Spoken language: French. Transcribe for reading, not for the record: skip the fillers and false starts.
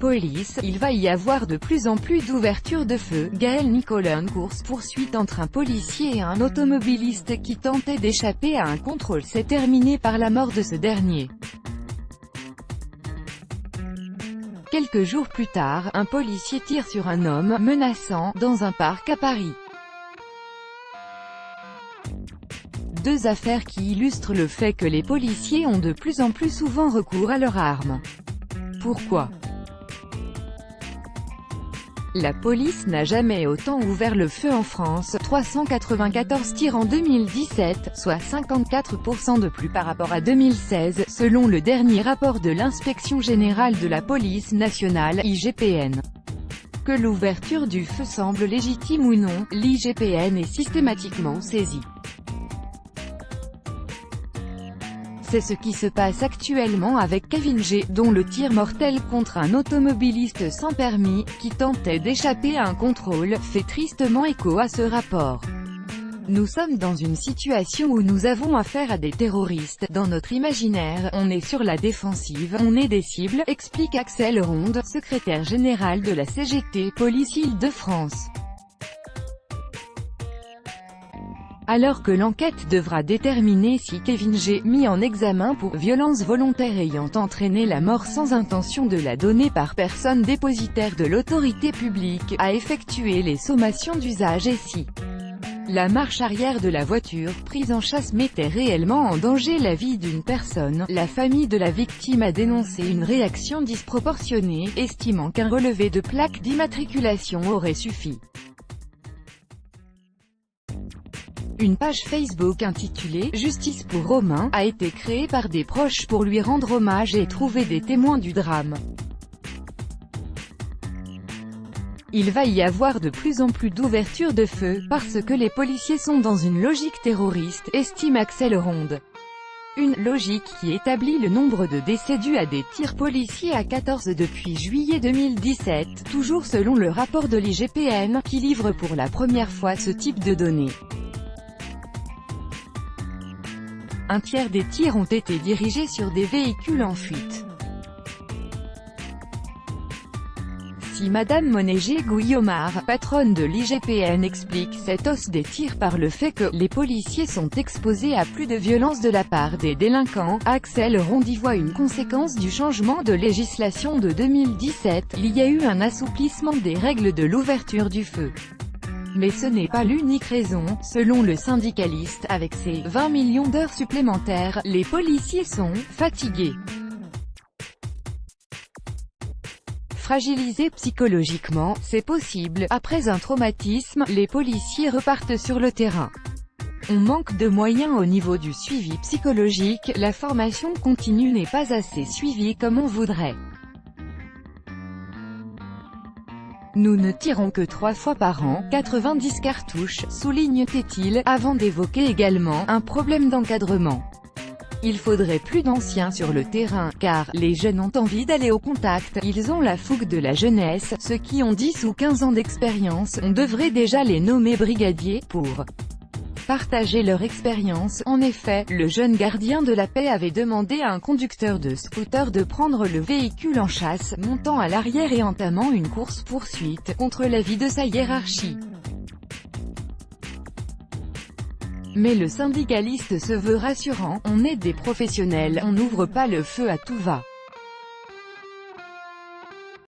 police, il va y avoir de plus en plus d'ouvertures de feu. Gaël Nicolas. Une course-poursuite entre un policier et un automobiliste qui tentait d'échapper à un contrôle s'est terminée par la mort de ce dernier. Quelques jours plus tard, un policier tire sur un homme menaçant dans un parc à Paris. Deux affaires qui illustrent le fait que les policiers ont de plus en plus souvent recours à leurs armes. Pourquoi ? La police n'a jamais autant ouvert le feu en France, 394 tirs en 2017, soit 54% de plus par rapport à 2016, selon le dernier rapport de l'Inspection générale de la police nationale, IGPN. Que l'ouverture du feu semble légitime ou non, l'IGPN est systématiquement saisie. C'est ce qui se passe actuellement avec Kevin G, dont le tir mortel contre un automobiliste sans permis, qui tentait d'échapper à un contrôle, fait tristement écho à ce rapport. Nous sommes dans une situation où nous avons affaire à des terroristes. Dans notre imaginaire, on est sur la défensive, on est des cibles, explique Axel Ronde, secrétaire général de la CGT Police Île-de-France. Alors que l'enquête devra déterminer si Kevin G, mis en examen pour violence volontaire ayant entraîné la mort sans intention de la donner par personne dépositaire de l'autorité publique, a effectué les sommations d'usage et si la marche arrière de la voiture prise en chasse mettait réellement en danger la vie d'une personne, la famille de la victime a dénoncé une réaction disproportionnée, estimant qu'un relevé de plaque d'immatriculation aurait suffi. Une page Facebook intitulée « Justice pour Romain » a été créée par des proches pour lui rendre hommage et trouver des témoins du drame. Il va y avoir de plus en plus d'ouvertures de feu, parce que les policiers sont dans une logique terroriste, estime Axel Ronde. Une logique qui établit le nombre de décès dus à des tirs policiers à 14 depuis juillet 2017, toujours selon le rapport de l'IGPN, qui livre pour la première fois ce type de données. Un tiers des tirs ont été dirigés sur des véhicules en fuite. Si Madame Monégé-Guillaumard, patronne de l'IGPN, explique cette hausse des tirs par le fait que les policiers sont exposés à plus de violence de la part des délinquants, Axel Ronde y voit une conséquence du changement de législation de 2017. Il y a eu un assouplissement des règles de l'ouverture du feu. Mais ce n'est pas l'unique raison, selon le syndicaliste, avec ses 20 millions d'heures supplémentaires, les policiers sont fatigués. Fragilisés psychologiquement, c'est possible, après un traumatisme, les policiers repartent sur le terrain. On manque de moyens au niveau du suivi psychologique, la formation continue n'est pas assez suivie comme on voudrait. Nous ne tirons que 3 fois par an, 90 cartouches, souligne-t-il, avant d'évoquer également un problème d'encadrement. Il faudrait plus d'anciens sur le terrain, car les jeunes ont envie d'aller au contact, ils ont la fougue de la jeunesse, ceux qui ont 10 ou 15 ans d'expérience, on devrait déjà les nommer brigadiers, pour partager leur expérience. En effet, le jeune gardien de la paix avait demandé à un conducteur de scooter de prendre le véhicule en chasse, montant à l'arrière et entamant une course-poursuite, contre l'avis de sa hiérarchie. Mais le syndicaliste se veut rassurant, on est des professionnels, on n'ouvre pas le feu à tout va.